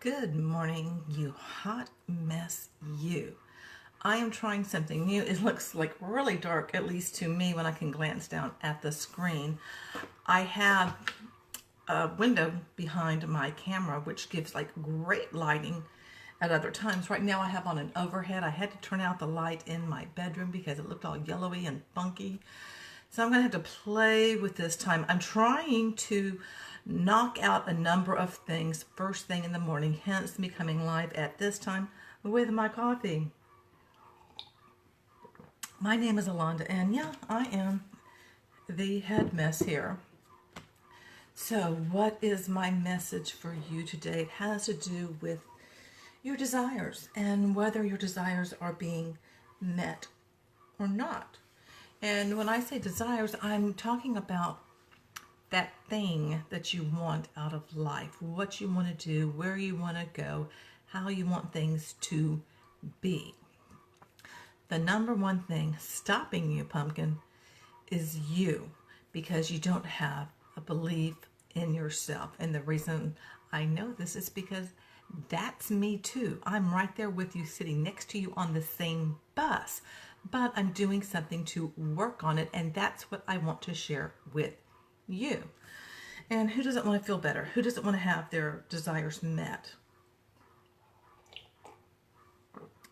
Good morning, you hot mess, you. I am trying something new. It looks like really dark, at least to me when I can glance down at the screen. I have a window behind my camera, which gives like great lighting at other times. Right now I have on an overhead. I had to turn out the light in my bedroom because it looked all yellowy and funky. So I'm going to have to play with this time. I'm trying to knock out a number of things first thing in the morning, hence me coming live at this time with my coffee. My name is Alonda, and yeah, I am the head mess here. So what is my message for you today? It has to do with your desires and whether your desires are being met or not. And when I say desires, I'm talking about that thing that you want out of life, what you want to do, where you want to go, how you want things to be. The number one thing stopping you, pumpkin, is you, because you don't have a belief in yourself. And the reason I know this is because that's me too. I'm right there with you, sitting next to you on the same bus, but I'm doing something to work on it, and that's what I want to share with you. And who doesn't want to feel better? Who doesn't want to have their desires met?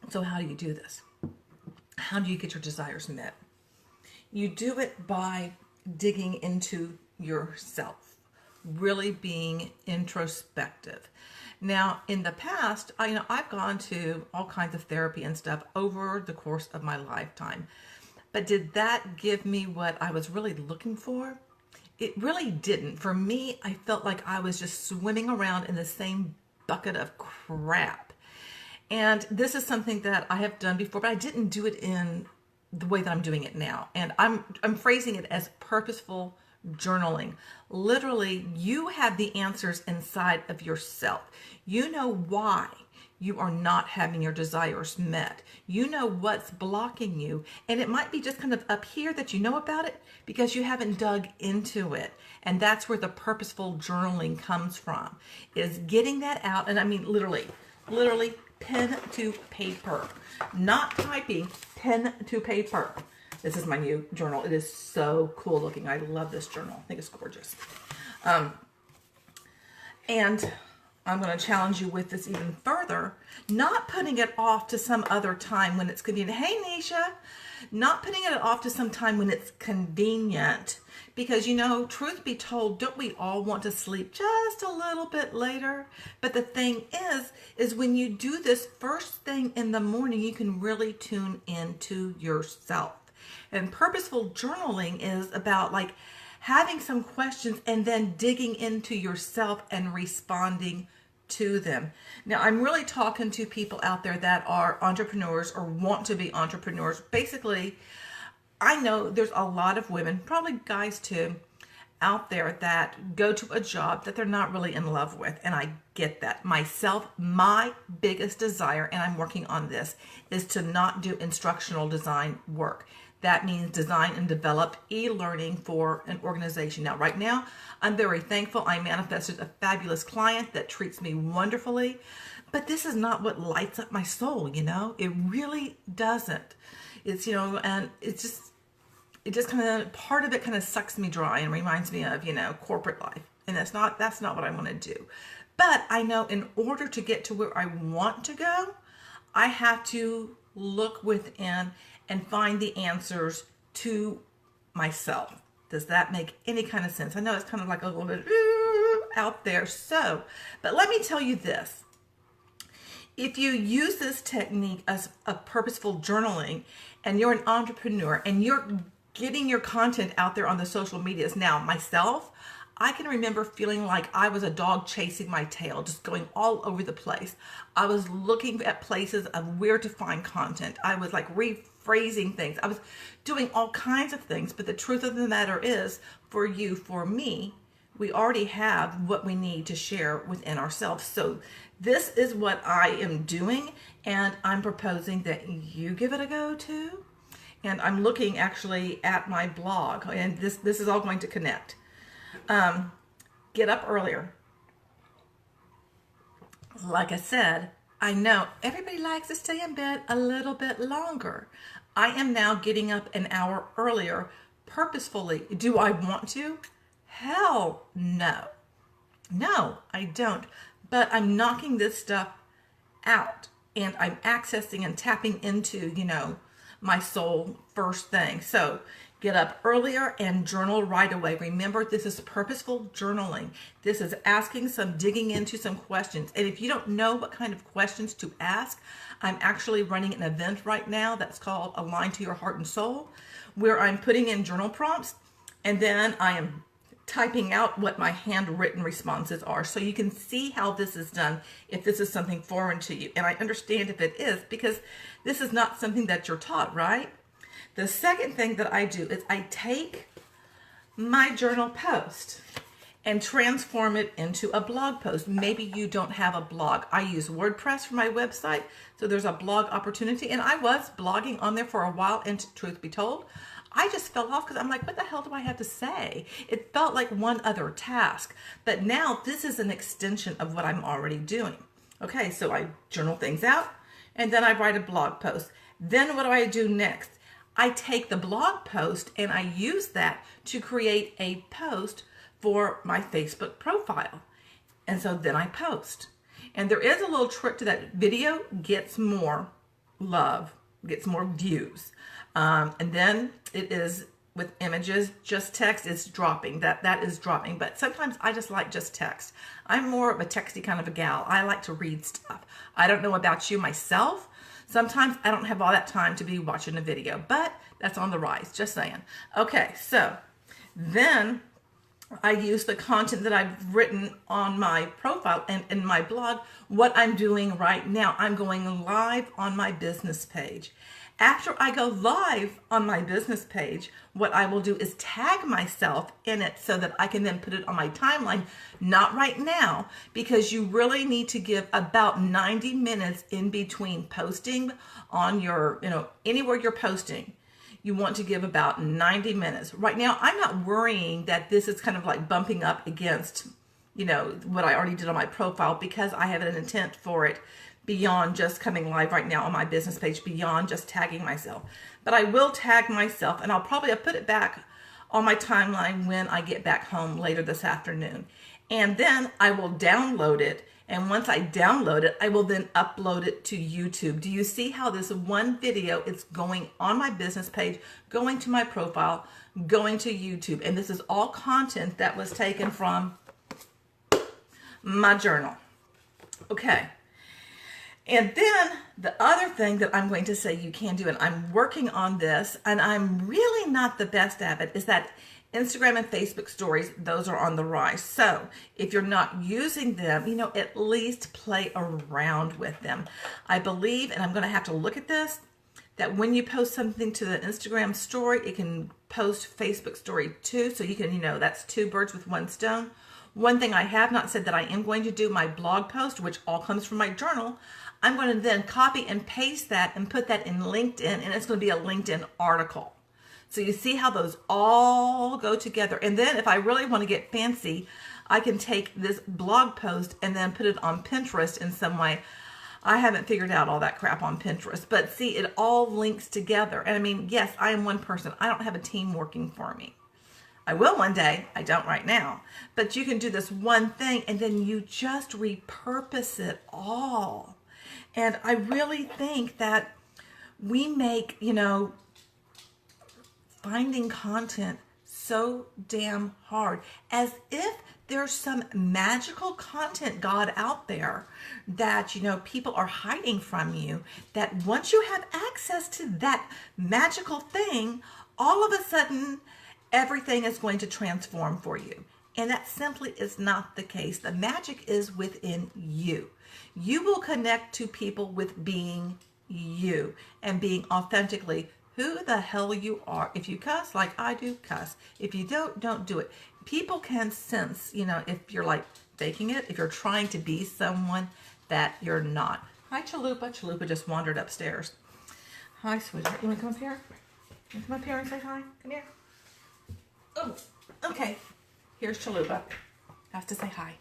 So how do you do this? How do you get your desires met? You do it by digging into yourself, really being introspective. Now, in the past, I've gone to all kinds of therapy and stuff over the course of my lifetime. But did that give me what I was really looking for? It really didn't. For me, I felt like I was just swimming around in the same bucket of crap. And this is something that I have done before, but I didn't do it in the way that I'm doing it now. And I'm phrasing it as purposeful journaling. Literally, you have the answers inside of yourself. You know why you are not having your desires met. You know what's blocking you. And it might be just kind of up here that you know about it because you haven't dug into it. And that's where the purposeful journaling comes from, is getting that out. And I mean, literally, pen to paper, not typing, pen to paper. This is my new journal. It is so cool looking. I love this journal. I think it's gorgeous. And I'm going to challenge you with this even further, not putting it off to some other time when it's convenient. Hey, Nisha, not putting it off to some time when it's convenient. Because, truth be told, don't we all want to sleep just a little bit later? But the thing is when you do this first thing in the morning, you can really tune into yourself. And purposeful journaling is about like having some questions and then digging into yourself and responding to them. Now, I'm really talking to people out there that are entrepreneurs or want to be entrepreneurs. Basically, I know there's a lot of women, probably guys too, out there that go to a job that they're not really in love with. And I get that. Myself, my biggest desire, and I'm working on this, is to not do instructional design work. That means design and develop e-learning for an organization. Now, right now, I'm very thankful. I manifested a fabulous client that treats me wonderfully. But this is not what lights up my soul, It really doesn't. It's, and it just kind of, part of it kind of sucks me dry and reminds me of, corporate life. And that's not what I want to do. But I know in order to get to where I want to go, I have to look within and find the answers to myself. Does that make any kind of sense? I know it's kind of like a little bit out there. But let me tell you this. If you use this technique as a purposeful journaling and you're an entrepreneur and you're getting your content out there on the social medias. Now, myself, I can remember feeling like I was a dog chasing my tail, just going all over the place. I was looking at places of where to find content. I was like rephrasing things. I was doing all kinds of things. But the truth of the matter is, for you, for me, we already have what we need to share within ourselves. So this is what I am doing, and I'm proposing that you give it a go too. And I'm looking actually at my blog, and this is all going to connect. Get up earlier. Like I said, I know everybody likes to stay in bed a little bit longer. I am now getting up an hour earlier purposefully. Do I want to? Hell no. No, I don't. But I'm knocking this stuff out and I'm accessing and tapping into, my soul first thing. So get up earlier and journal right away. Remember, this is purposeful journaling. This is asking digging into some questions. And if you don't know what kind of questions to ask, I'm actually running an event right now that's called Align to Your Heart and Soul, where I'm putting in journal prompts and then I am typing out what my handwritten responses are so you can see how this is done if this is something foreign to you. And I understand if it is because this is not something that you're taught, right? The second thing that I do is I take my journal post and transform it into a blog post. Maybe you don't have a blog. I use WordPress for my website, so there's a blog opportunity. And I was blogging on there for a while, and truth be told, I just fell off because I'm like, what the hell do I have to say? It felt like one other task. But now this is an extension of what I'm already doing. Okay, so I journal things out, and then I write a blog post. Then what do I do next? I take the blog post and I use that to create a post for my Facebook profile. And so then I post. And there is a little trick to that. Video gets more love, gets more views. And then it is with images, just text is dropping. That is dropping. But sometimes I just like just text. I'm more of a texty kind of a gal. I like to read stuff. I don't know about you myself. Sometimes I don't have all that time to be watching a video, but that's on the rise, just saying. Okay, so then I use the content that I've written on my profile and in my blog. What I'm doing right now, I'm going live on my business page. After I go live on my business page, what I will do is tag myself in it so that I can then put it on my timeline. Not right now, because you really need to give about 90 minutes in between posting on your, anywhere you're posting. You want to give about 90 minutes. Right now, I'm not worrying that this is kind of like bumping up against, what I already did on my profile, because I have an intent for it beyond just coming live right now on my business page, beyond just tagging myself. But I will tag myself, and I'll put it back on my timeline when I get back home later this afternoon. And then I will download it. And once I download it, I will then upload it to YouTube. Do you see how this one video is going on my business page, going to my profile, going to YouTube? And this is all content that was taken from my journal. Okay. And then the other thing that I'm going to say you can do, and I'm working on this, and I'm really not the best at it, is that Instagram and Facebook stories, those are on the rise. So if you're not using them, at least play around with them. I believe, and I'm going to have to look at this, that when you post something to the Instagram story, it can post Facebook story too. So you can, that's two birds with one stone. One thing I have not said that I am going to do, my blog post, which all comes from my journal, I'm going to then copy and paste that and put that in LinkedIn, and it's going to be a LinkedIn article. So you see how those all go together. And then if I really want to get fancy, I can take this blog post and then put it on Pinterest in some way. I haven't figured out all that crap on Pinterest, but see, it all links together. And I mean, yes, I am one person. I don't have a team working for me. I will one day. I don't right now. But you can do this one thing and then you just repurpose it all. And I really think that we make, finding content so damn hard, as if there's some magical content god out there that people are hiding from you, that once you have access to that magical thing, all of a sudden everything is going to transform for you. And that simply is not the case. The magic is within you. You will connect to people with being you and being authentically who the hell you are. If you cuss like I do, cuss. If you don't do it. People can sense, if you're like faking it, if you're trying to be someone that you're not. Hi, Chalupa. Chalupa just wandered upstairs. Hi, sweetheart. You want to come up here? You want to come up here and say hi? Come here. Oh, okay. Here's Chalupa. Has to say hi.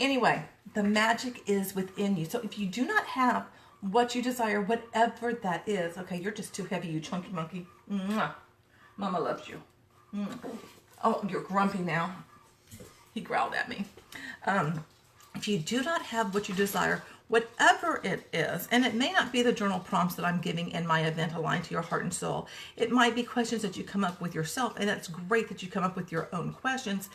Anyway, the magic is within you. So if you do not have what you desire, whatever that is, okay, you're just too heavy, you chunky monkey. Mwah. Mama loves you. Oh, you're grumpy now. He growled at me. If you do not have what you desire, whatever it is, and it may not be the journal prompts that I'm giving in my event Aligned to Your Heart and Soul. It might be questions that you come up with yourself, and it's great that you come up with your own questions.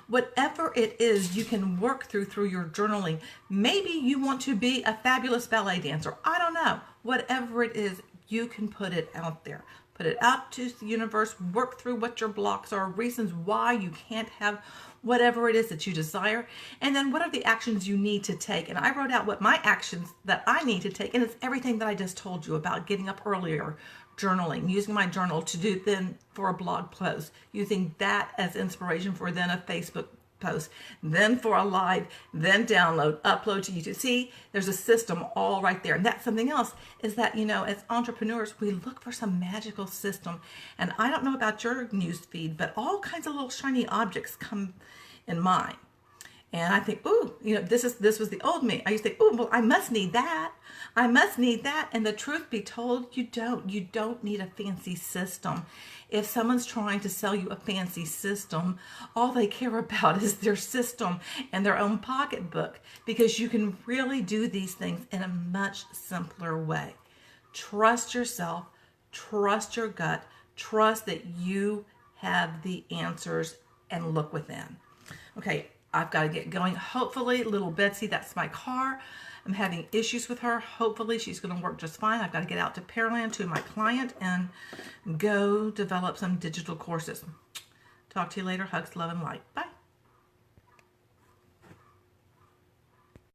Whatever it is, you can work through your journaling. Maybe you want to be a fabulous ballet dancer. I don't know. Whatever it is, you can put it out there. Put it out to the universe. Work through what your blocks are, reasons why you can't have whatever it is that you desire, and then what are the actions you need to take. And I wrote out what my actions that I need to take, and it's everything that I just told you about: getting up earlier, journaling, using my journal to do then for a blog post, using that as inspiration for then a Facebook post, then for a live, then download, upload to YouTube. See, there's a system all right there. And that's something else, is that, you know, as entrepreneurs, we look for some magical system. And I don't know about your news feed, but all kinds of little shiny objects come in mine. And I think, ooh, you know, this was the old me. I used to think, ooh, well, I must need that. I must need that. And the truth be told, you don't. You don't need a fancy system. If someone's trying to sell you a fancy system, all they care about is their system and their own pocketbook, because you can really do these things in a much simpler way. Trust yourself, trust your gut, trust that you have the answers, and look within. Okay, I've got to get going. Hopefully, little Betsy, that's my car. I'm having issues with her. Hopefully, she's going to work just fine. I've got to get out to Pearland to my client and go develop some digital courses. Talk to you later. Hugs, love, and light. Bye.